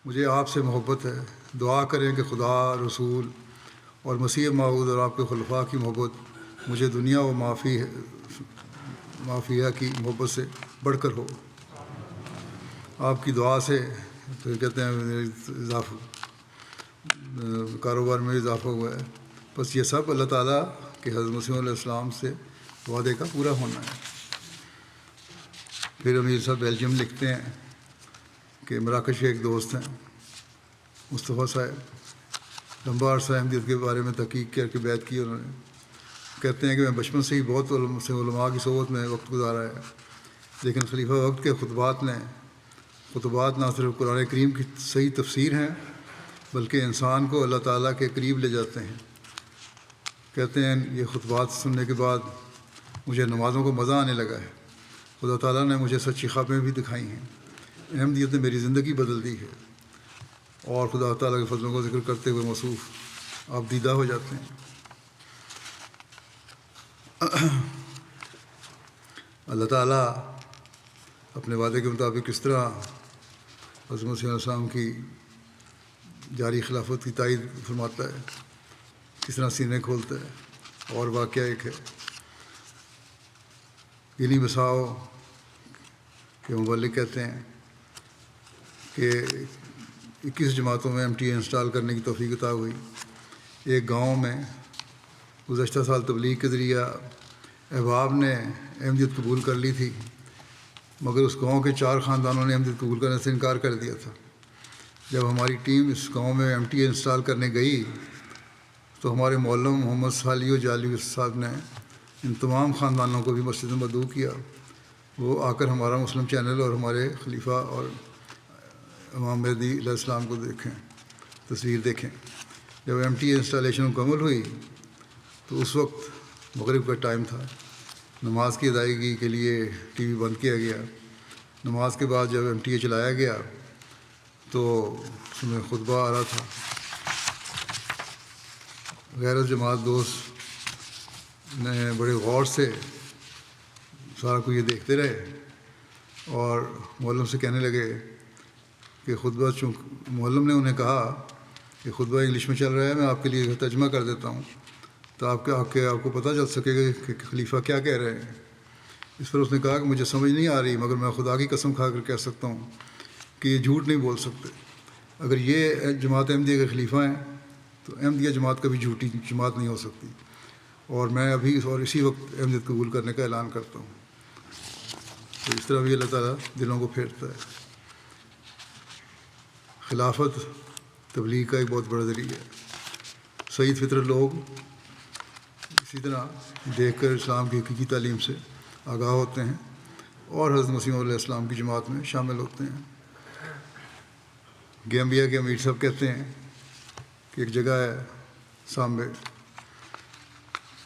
مجھے آپ سے محبت ہے. دعا کریں کہ خدا، رسول اور مسیح موعود اور آپ کے خلفاء کی محبت مجھے دنیا و معافیہ کی محبت سے بڑھ کر ہو. آپ کی دعا سے پھر کہتے ہیں اضافہ کاروبار میں اضافہ ہوا ہے. بس یہ سب اللہ تعالیٰ کہ حضرت مسیح علیہ السلام سے وعدے کا پورا ہونا ہے. پھر امیر صاحب بیلجیم لکھتے ہیں کہ مراکش کے ایک دوست ہیں مصطفیٰ صاحب، لمبا عرصہ احمدیت کے بارے میں تحقیق کر کے بیعت کی انہوں نے. کہتے ہیں کہ میں بچپن سے ہی بہت علماء کی صحبت میں وقت گزارا ہے، لیکن خلیفہ وقت کے خطبات نہ صرف قرآن کریم کی صحیح تفسیر ہیں بلکہ انسان کو اللہ تعالیٰ کے قریب لے جاتے ہیں. کہتے ہیں یہ خطبات سننے کے بعد مجھے نمازوں کو مزہ آنے لگا ہے. خدا تعالیٰ نے مجھے سچی خوابیں بھی دکھائی ہیں. احمدیت نے میری زندگی بدل دی ہے، اور خدا تعالیٰ کے فضلوں کا ذکر کرتے ہوئے موصوف آپ دیدہ ہو جاتے ہیں. اللہ تعالیٰ اپنے وعدے کے مطابق کس طرح حضرت مسیح علیہ السلام کی جاری خلافت کی تائید فرماتا ہے، کس طرح سینے کھولتا ہے. اور واقعہ ایک ہے، گنی بساؤ کے مبلغ کہتے ہیں کہ 21 جماعتوں میں MTA انسٹال کرنے کی توفیق عطا ہوئی. ایک گاؤں میں گزشتہ سال تبلیغ کے ذریعہ احباب نے احمدیت قبول کر لی تھی، مگر اس گاؤں کے 4 خاندانوں نے احمدیت قبول کرنے سے انکار کر دیا تھا. جب ہماری ٹیم اس گاؤں میں MTA انسٹال کرنے گئی تو ہمارے مولم محمد صالح جعلی صاحب نے ان تمام خاندانوں کو بھی مسجد میں مدعو کیا. وہ آ کر ہمارا مسلم چینل اور ہمارے خلیفہ اور امام مہدی علیہ السلام کو دیکھیں، تصویر دیکھیں. جب MTA انسٹالیشن مکمل ہوئی تو اس وقت مغرب کا ٹائم تھا. نماز کی ادائیگی کے لیے TV بند کیا گیا نماز کے بعد جب MTA چلایا گیا تو اس میں خطبہ آ رہا تھا. غیر جماعت دوست نے بڑے غور سے سارا کو یہ دیکھتے رہے اور مولم سے کہنے لگے کہ خطبہ چونکہ مولم نے انہیں کہا کہ خطبہ انگلش میں چل رہا ہے، میں آپ کے لیے ترجمہ کر دیتا ہوں تو آپ کو پتہ چل سکے گا کہ خلیفہ کیا کہہ رہے ہیں. اس پر اس نے کہا کہ مجھے سمجھ نہیں آ رہی، مگر میں خدا کی قسم کھا کر کہہ سکتا ہوں کہ یہ جھوٹ نہیں بول سکتے. اگر یہ جماعت احمدیہ کے خلیفہ ہیں تو احمدیہ جماعت کبھی جھوٹی جماعت نہیں ہو سکتی. اور میں ابھی اسی وقت احمدیت قبول کرنے کا اعلان کرتا ہوں. تو اس طرح بھی اللہ تعالیٰ دلوں کو پھیرتا ہے. خلافت تبلیغ کا ایک بہت بڑا ذریعہ ہے. سعید فطرت لوگ اسی طرح دیکھ کر اسلام کی حقیقی تعلیم سے آگاہ ہوتے ہیں اور حضرت مسیح علیہ السلام کی جماعت میں شامل ہوتے ہیں. گیمبیا کے امیر صاحب کہتے ہیں کہ ایک جگہ ہے سامبے،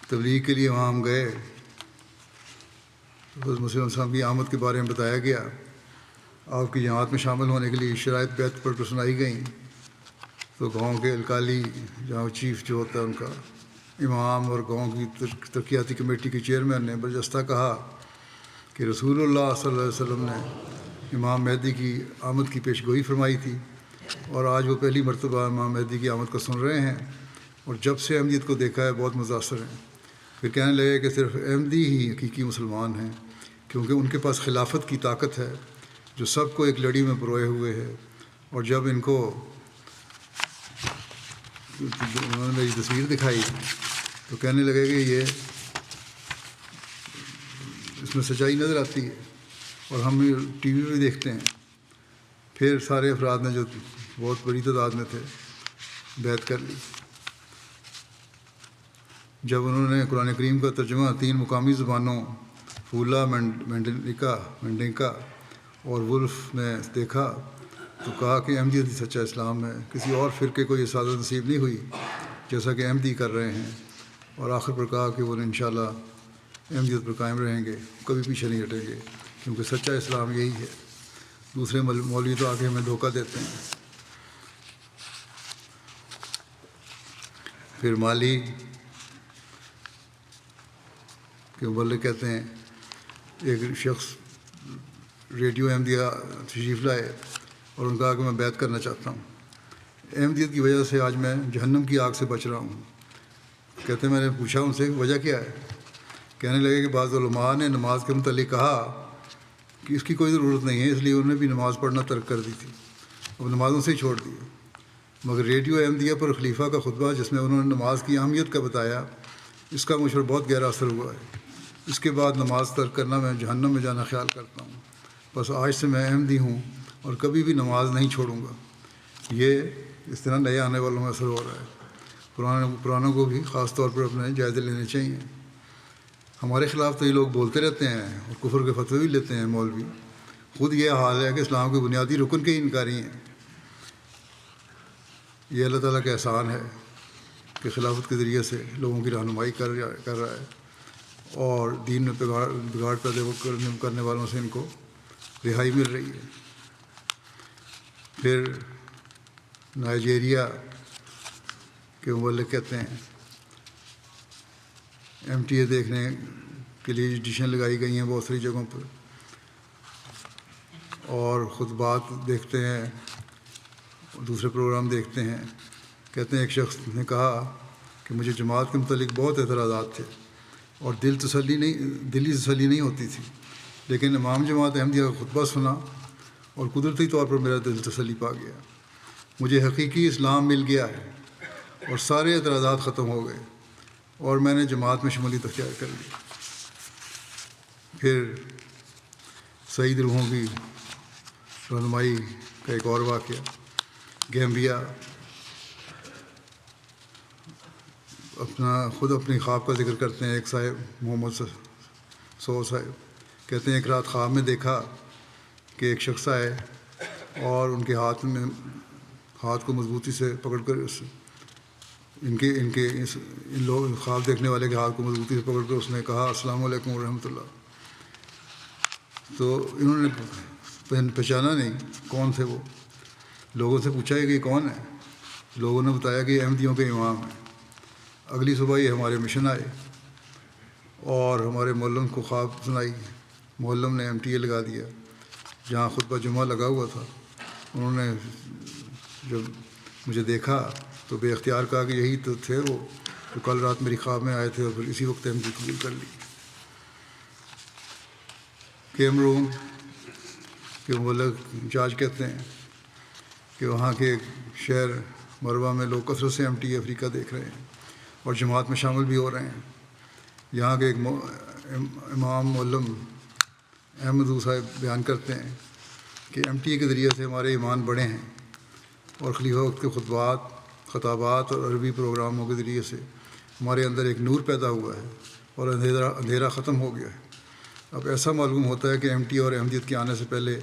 تبلیغ کے لیے وہاں ہم گئے. حضرت مسیح علیہ السلام کی آمد کے بارے میں بتایا گیا. آپ کی جماعت میں شامل ہونے کے لیے شرائط بیعت پڑھ کر سنائی گئیں. تو گاؤں کے الکالی جہاں چیف جو ہوتا ہے ان کا امام اور گاؤں کی ترقیاتی کمیٹی کے چیئرمین نے برجستہ کہا کہ رسول اللہ صلی اللہ علیہ وسلم نے امام مہدی کی آمد کی پیش گوئی فرمائی تھی اور آج وہ پہلی مرتبہ امام مہدی کی آمد کو سن رہے ہیں اور جب سے احمدیت کو دیکھا ہے بہت متاثر ہیں. پھر کہنے لگے کہ صرف احمدی ہی حقیقی مسلمان ہیں کیونکہ ان کے پاس خلافت کی طاقت ہے جو سب کو ایک لڑی میں پروئے ہوئے ہے. اور جب ان کو انہوں نے میری تصویر دکھائی تو کہنے لگے کہ یہ اس میں سچائی نظر آتی ہے اور ہم ٹی وی پہ دیکھتے ہیں. پھر سارے افراد نے جو بہت بڑی تعداد میں تھے بیعت کر لی. جب انہوں نے قرآن کریم کا ترجمہ 3 مقامی زبانوں فولا، مینڈنکا اور ولف میں دیکھا تو کہا کہ احمدیت ہی سچا اسلام ہے. کسی اور فرقے کو یہ سعادت نصیب نہیں ہوئی جیسا کہ احمدی کر رہے ہیں. اور آخر پر کہا کہ وہ انشاءاللہ احمدیت پر قائم رہیں گے، کبھی پیچھے نہیں ہٹیں گے کیونکہ سچا اسلام یہی ہے. دوسرے مولوی تو آگے ہمیں دھوکہ دیتے ہیں. پھر مالی کے مبلغ کہتے ہیں ایک شخص ریڈیو احمدیہ تشریف لائے اور ان کہا کہ میں بیعت کرنا چاہتا ہوں. احمدیت کی وجہ سے آج میں جہنم کی آگ سے بچ رہا ہوں. کہتے ہیں میں نے پوچھا ان سے وجہ کیا ہے. کہنے لگے کہ بعض علماء نے نماز کے متعلق کہا کہ اس کی کوئی ضرورت نہیں ہے، اس لیے انہوں نے بھی نماز پڑھنا ترک کر دی تھی، اب نمازوں سے ہی چھوڑ دی. مگر ریڈیو احمدیہ پر خلیفہ کا خطبہ جس میں انہوں نے نماز کی اہمیت کا بتایا، اس کا مجھ پر بہت گہرا اثر ہوا ہے. اس کے بعد نماز ترک کرنا میں جہنم میں جانا خیال کرتا ہوں. بس آج سے میں احمدی ہوں اور کبھی بھی نماز نہیں چھوڑوں گا. یہ اس طرح نئے آنے والوں میں اثر ہو رہا ہے. پرانوں کو بھی خاص طور پر اپنے جائزے لینے چاہیے. ہمارے خلاف تو یہ لوگ بولتے رہتے ہیں اور کفر کے فتوے بھی لیتے ہیں مولوی. خود یہ حال ہے کہ اسلام کے بنیادی رکن کے ہی انکاری ہیں. یہ اللہ تعالیٰ کا احسان ہے کہ خلافت کے ذریعے سے لوگوں کی رہنمائی کر رہا ہے اور دین میں بگاڑ پیدا کرنے والوں سے ان کو رہائی مل رہی ہے. پھر نائجیریا کے مبلغ کہتے ہیں MTA دیکھنے کے لیے ایڈیشن لگائی گئی ہیں بہت ساری جگہوں پر اور خطبات دیکھتے ہیں، دوسرے پروگرام دیکھتے ہیں. کہتے ہیں ایک شخص نے کہا کہ مجھے جماعت کے متعلق بہت اعتراضات تھے اور دلی تسلی نہیں ہوتی تھی، لیکن امام جماعت احمدیہ کا خطبہ سنا اور قدرتی طور پر میرا دل تسلی پا گیا. مجھے حقیقی اسلام مل گیا ہے اور سارے اعتراضات ختم ہو گئے اور میں نے جماعت میں شمولیت اختیار کر لی. پھر سعید روحوں کی رہنمائی کا ایک اور واقعہ. گیمبیا خود اپنی خواب کا ذکر کرتے ہیں. ایک صاحب محمد سو صاحب کہتے ہیں ایک رات خواب میں دیکھا کہ ایک شخص آئے اور ان کے ہاتھ کو مضبوطی سے پکڑ کر ان لوگ خواب دیکھنے والے کے ہاتھ کو مضبوطی سے پکڑ کر اس نے کہا السلام علیکم ورحمۃ اللہ. تو انہوں نے پہچانا نہیں کون تھے وہ. لوگوں سے پوچھا کہ یہ کون ہے. لوگوں نے بتایا کہ یہ احمدیوں کے امام ہیں. اگلی صبح یہ ہمارے مشن آئے اور ہمارے مولم کو خواب سنائی. مولم نے MTA لگا دیا جہاں خطبہ جمعہ لگا ہوا تھا. انہوں نے جب مجھے دیکھا تو بے اختیار کہا کہ یہی تو تھے وہ جو کل رات میری خواب میں آئے تھے اور پھر اسی وقت احمدی قبول کر لی. کیمرون کے ملک انچارج کہتے ہیں کہ وہاں کے ایک شہر مروہ میں لوگ کثرت سے MTA افریقہ دیکھ رہے ہیں اور جماعت میں شامل بھی ہو رہے ہیں. یہاں کے ایک امام مولم احمد صاحب بیان کرتے ہیں کہ MTA کے ذریعے سے ہمارے ایمان بڑھے ہیں اور خلیفہ وقت کے خطابات اور عربی پروگراموں کے ذریعے سے ہمارے اندر ایک نور پیدا ہوا ہے اور اندھیرا ختم ہو گیا ہے. اب ایسا معلوم ہوتا ہے کہ MTA اور احمدیت کے آنے سے پہلے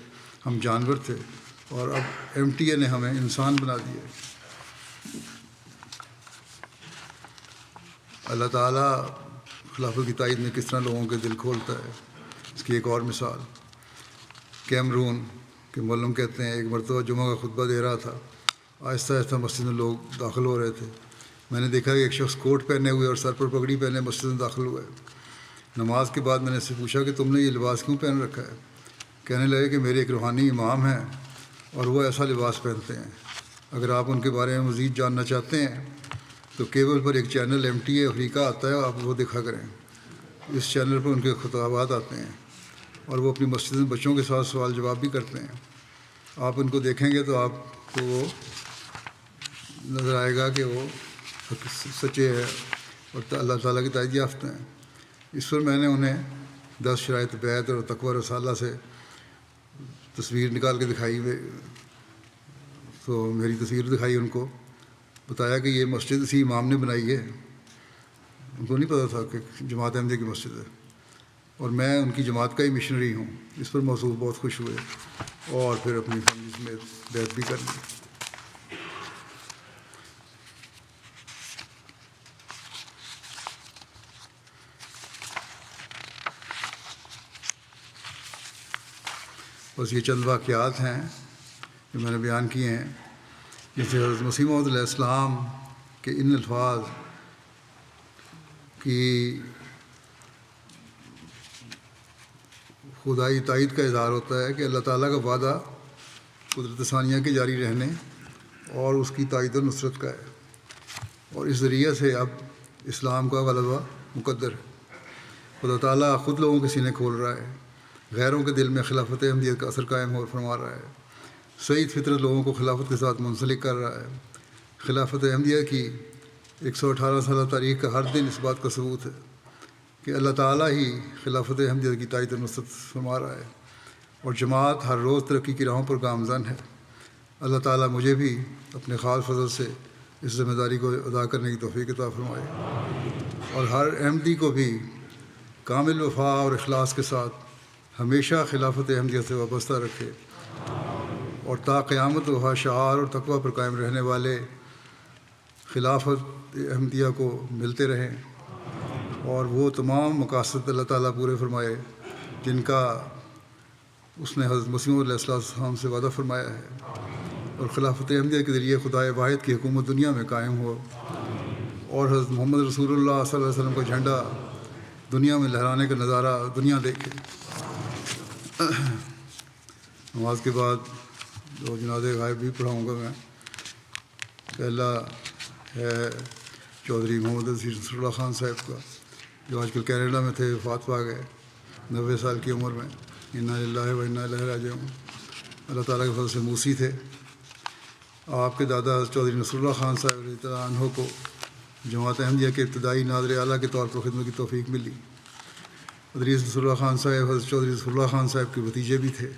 ہم جانور تھے اور اب MTA نے ہمیں انسان بنا دیا ہے. اللہ تعالیٰ خلافت کی تائید میں کس طرح لوگوں کے دل کھولتا ہے. اس کی ایک اور مثال کیمرون کے مولم کہتے ہیں ایک مرتبہ جمعہ کا خطبہ دے رہا تھا. آہستہ آہستہ مسجد میں لوگ داخل ہو رہے تھے. میں نے دیکھا کہ ایک شخص کوٹ پہنے ہوئے اور سر پر پگڑی پہنے مسجد میں داخل ہوا ہے. نماز کے بعد میں نے اس سے پوچھا کہ تم نے یہ لباس کیوں پہن رکھا ہے. کہنے لگے کہ میرے ایک روحانی امام ہیں اور وہ ایسا لباس پہنتے ہیں. اگر آپ ان کے بارے میں مزید جاننا چاہتے ہیں تو کیبل پر ایک چینل MTA افریقہ آتا ہے, آپ وہ دیکھا کریں. اس چینل پر ان کے خطابات آتے ہیں اور وہ اپنی مسجد میں بچوں کے ساتھ سوال جواب بھی کرتے ہیں. آپ ان کو دیکھیں گے تو آپ کو وہ نظر آئے گا کہ وہ سچے ہیں اور اللہ تعالیٰ کی تائید یافتہ ہیں. اس پر میں نے انہیں 10 شرائط بیعت اور تقوی رسالہ سے تصویر نکال کے دکھائی. تو میری تصویر دکھائی ان کو, بتایا کہ یہ مسجد اسی امام نے بنائی ہے. ان کو نہیں پتہ تھا کہ جماعت احمدیہ کی مسجد ہے اور میں ان کی جماعت کا ہی مشنری ہوں. اس پر موصوف بہت خوش ہوئے اور پھر اپنی فیملی سمیت بیعت بھی کر لی. بس یہ چند واقعات ہیں جو میں نے بیان کیے ہیں, جیسے حضرت مسیح موعود علیہ السلام کے ان الفاظ کی خدائی تائید کا اظہار ہوتا ہے کہ اللہ تعالیٰ کا وعدہ قدرت ثانیہ کے جاری رہنے اور اس کی تائید و نصرت کا ہے, اور اس ذریعے سے اب اسلام کا غلبہ مقدر ہے. خدا تعالیٰ خود لوگوں کے سینے کھول رہا ہے, غیروں کے دل میں خلافت احمدیت کا اثر قائم اور فرما رہا ہے. سعید فطرت لوگوں کو خلافت کے ساتھ منسلک کر رہا ہے. خلافت احمدیہ کی 118 سالہ تاریخ کا ہر دن اس بات کا ثبوت ہے کہ اللہ تعالیٰ ہی خلافت احمدیہ کی تائید و نصرت فرما رہا ہے اور جماعت ہر روز ترقی کی راہوں پر گامزن ہے. اللہ تعالیٰ مجھے بھی اپنے خاص فضل سے اس ذمہ داری کو ادا کرنے کی توفیق عطا فرمائے اور ہر احمدی کو بھی کامل وفا اور اخلاص کے ساتھ ہمیشہ خلافت احمدیہ سے وابستہ رکھے اور تا قیامت وفا شعار اور تقوی پر قائم رہنے والے خلافت احمدیہ کو ملتے رہیں اور وہ تمام مقاصد اللہ تعالیٰ پورے فرمائے جن کا اس نے حضرت مسیح علیہ السلام سے وعدہ فرمایا ہے, اور خلافت احمدیہ کے ذریعے خدائے واحد کی حکومت دنیا میں قائم ہو اور حضرت محمد رسول اللہ صلی اللہ علیہ وسلم کا جھنڈا دنیا میں لہرانے کا نظارہ دنیا دیکھے. نماز کے بعد 2 جنازے غائب بھی پڑھاؤں گا میں. پہلا ہے چودھری محمد نصر اللہ خان صاحب کا, جو آج کل کینیڈا میں تھے, وفات پا گئے 90 سال کی عمر میں. انا للہ و انا الیہ راجعون. اللہ تعالیٰ کے فضل سے موسی تھے. آپ کے دادا چودھری نصر اللہ خان صاحب رضی اللہ عنہ کو جماعت احمدیہ کے ابتدائی ناظر اعلیٰ کے طور پر خدمت کی توفیق ملی. ادریس نصر اللہ خان صاحب حضرت چودھری نصر اللہ خان صاحب کے بھتیجے بھی تھے.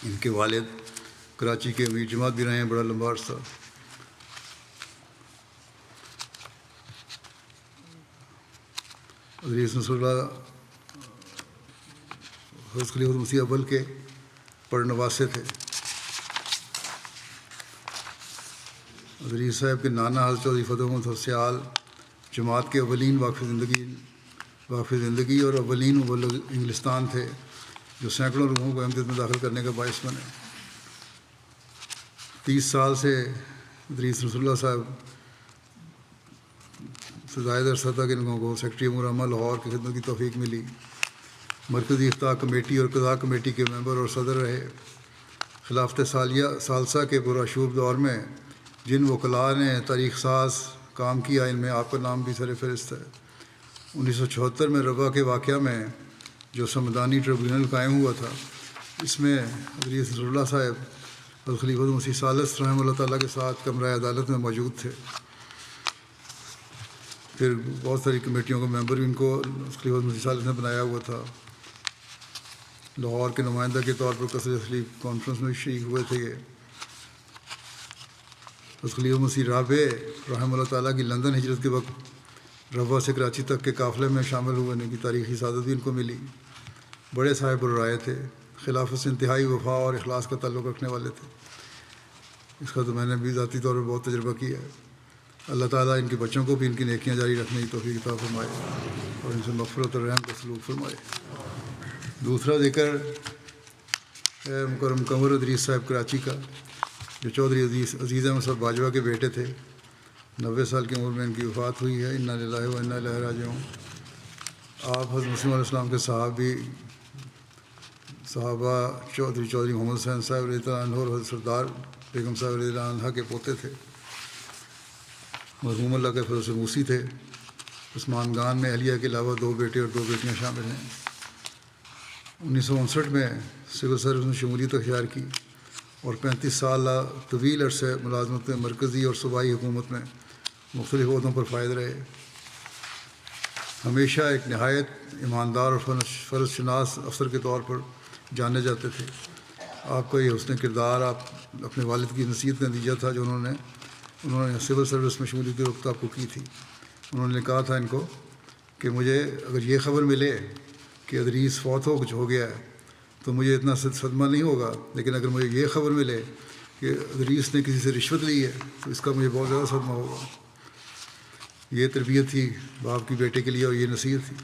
ان کے والد کراچی کے امیر جماعت بھی رہے ہیں بڑا لمبا عرصہ. ادریس نصر اللہ حضرت خلیفۃ مسیح اول کے پڑنواسے تھے. ادریس صاحب کے نانا حضرت چودھری فتح محمد سیال جماعت کے اولین واقف زندگی اور اولین مبلغ انگلستان تھے. جو سینکڑوں روحوں کو احمدیت میں داخل کرنے کا باعث بنے۔ 30 سال سے ادریس رسول اللہ صاحب سے زائد عرصہ تک ان کو سیکرٹری امور عامہ لاہور کی خدمت کی توفیق ملی۔ مرکزی افتاح کمیٹی اور قضاء کمیٹی کے ممبر اور صدر رہے۔ خلافت ثالثہ کے پرآشوب دور میں جن وکلاء نے تاریخ ساز کام کیا، ان میں آپ کا نام بھی سر فہرست ہے۔ 1974 میں ربوہ کے واقعہ میں جو سمدانی ٹریبیونل قائم ہوا تھا، اس میں ادریس رسول اللہ صاحب اور خلیفۃ مسیح ثالث رحمہ اللہ تعالیٰ کے ساتھ کمرہ عدالت میں موجود تھے۔ پھر بہت ساری کمیٹیوں کا ممبر بھی ان کو خلیفۃ مسیح ثالث نے بنایا ہوا تھا۔ لاہور کے نمائندہ کے طور پر قصر اصلی کانفرنس میں شریک ہوئے تھے یہ۔ خلیفہ مسیح رابع رحمہ اللہ تعالیٰ کی لندن ہجرت کے وقت ربوہ سے کراچی تک کے قافلے میں شامل ہونے کی تاریخی سعادت بھی ان کو ملی۔ بڑے صاحب الرائے تھے، خلافت سے انتہائی وفا اور اخلاص کا تعلق رکھنے والے تھے۔ اس کا تو میں نے بھی ذاتی طور پر بہت تجربہ کیا ہے۔ اللہ تعالیٰ ان کے بچوں کو بھی ان کی نیکیاں جاری رکھنے کی توفیق عطا فرمائے اور ان سے مغفرت اور رحم کا سلوک فرمائے۔ دوسرا ذکر ہے مکرم قمر ادریس صاحب کراچی کا، جو چودھری عزیز احمد صاحب باجوہ کے بیٹے تھے۔ 90 سال کی عمر میں ان کی وفات ہوئی ہے۔ انا للہ و انا الیہ راجعون۔ آپ حضرت مسلم علیہ السلام کے صحابہ چودھری محمد حسین صاحب رضی اللہ عنہ اور حضرت سردار بیگم صاحب رضی اللہ عنہ کے پوتے تھے۔ مرحوم اللہ کے فضل سے موسی تھے۔ عثمان گان میں اہلیہ کے علاوہ 2 بیٹے اور 2 بیٹیاں شامل ہیں۔ 1959 میں سول سروس میں شمولیت اختیار کی اور 35 سال طویل عرصے ملازمت میں مرکزی اور صوبائی حکومت میں مختلف عہدوں پر فائز رہے۔ ہمیشہ ایک نہایت ایماندار اور فرض شناس افسر کے طور پر جانے جاتے تھے۔ آپ کا یہ حسن کردار اپنے والد کی نصیحت کا نتیجہ تھا جو انہوں نے سول سروس میں شمولیت کے وقت آپ کو کی تھی۔ انہوں نے کہا تھا ان کو کہ مجھے اگر یہ خبر ملے کہ ادریس فوت ہو گیا ہے تو مجھے اتنا صدمہ نہیں ہوگا، لیکن اگر مجھے یہ خبر ملے کہ ادریس نے کسی سے رشوت لی ہے تو اس کا مجھے بہت زیادہ صدمہ ہوگا۔ یہ تربیت تھی باپ کی بیٹے کے لیے اور یہ نصیحت تھی۔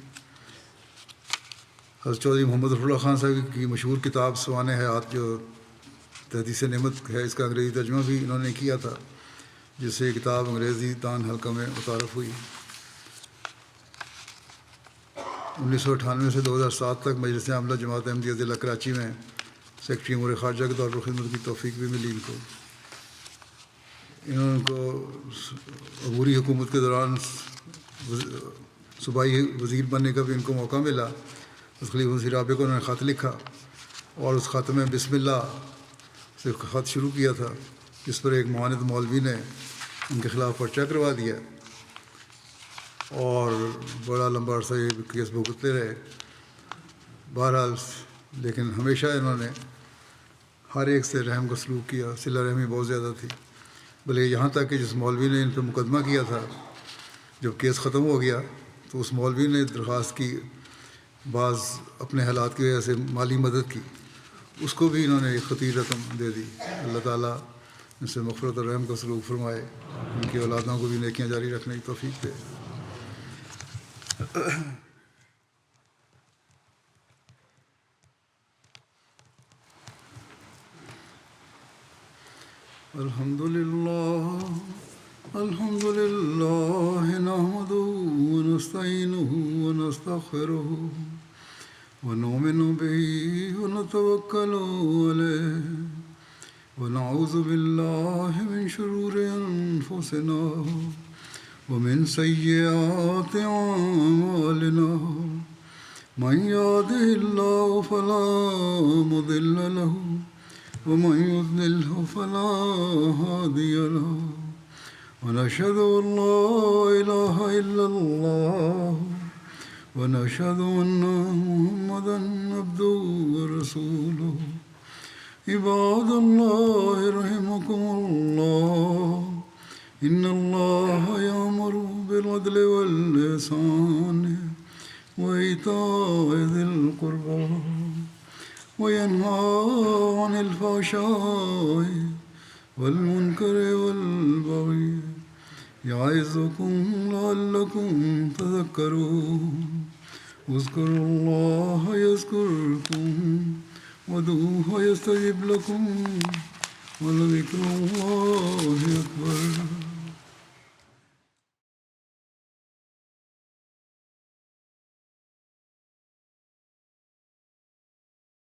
حضرت چودھری محمد رفیع اللہ خان صاحب کی مشہور کتاب سوانح حیات جو تحدیث نعمت ہے، اس کا انگریزی ترجمہ بھی انہوں نے کیا تھا، جس سے یہ کتاب انگریزی دان حلقہ میں متعارف ہوئی۔ 1998 سے 2007 تک مجلس عاملہ جماعت احمدیہ ضلع کراچی میں سیکرٹری امور خارجہ کے طور پر خدمت کی توفیق بھی ملی ان کو۔ انہوں کو عبوری حکومت کے دوران صوبائی وزیر بننے کا بھی ان کو موقع ملا۔ خلیفہ مسیح رابع کو انہوں نے خط لکھا اور اس خط میں بسم اللہ سے خط شروع کیا تھا، جس پر ایک معاند مولوی نے ان کے خلاف پرچہ کروا دیا اور بڑا لمبا عرصہ یہ کیس بھگتتے رہے۔ بہرحال لیکن ہمیشہ انہوں نے ہر ایک سے رحم کا سلوک کیا، صلہ رحمی بہت زیادہ تھی، بلکہ یہاں تک کہ جس مولوی نے ان پہ مقدمہ کیا تھا، جب کیس ختم ہو گیا تو اس مولوی نے درخواست کی بعض اپنے حالات کی وجہ سے مالی مدد کی، اس کو بھی انہوں نے ایک خطیر رقم دے دی۔ اللہ تعالیٰ ان سے مغفرت اور رحم کا سلوک فرمائے، ان کی اولادوں کو بھی نیکیاں جاری رکھنے کی توفیق دے۔ الحمد لله نحمده ونستعينه ونستغفره ونؤمن به ونتوكل عليه ونعوذ بالله من شرور أنفسنا ومن سيئات أعمالنا من يهده الله فلا مضل له ومن يضلله فلا هادي له ونشهد أن لا إله إلا الله ونشهد أن محمدا عبده ورسوله عباد الله رحمكم الله إن الله يأمر بالعدل والإحسان وإيتاء ذي القربى وينهى عن الفحشاء والمنكر والبغي يعظكم لعلكم تذكرون واذكروا الله يذكركم وادعوه يستجب لكم ولذكر الله أكبر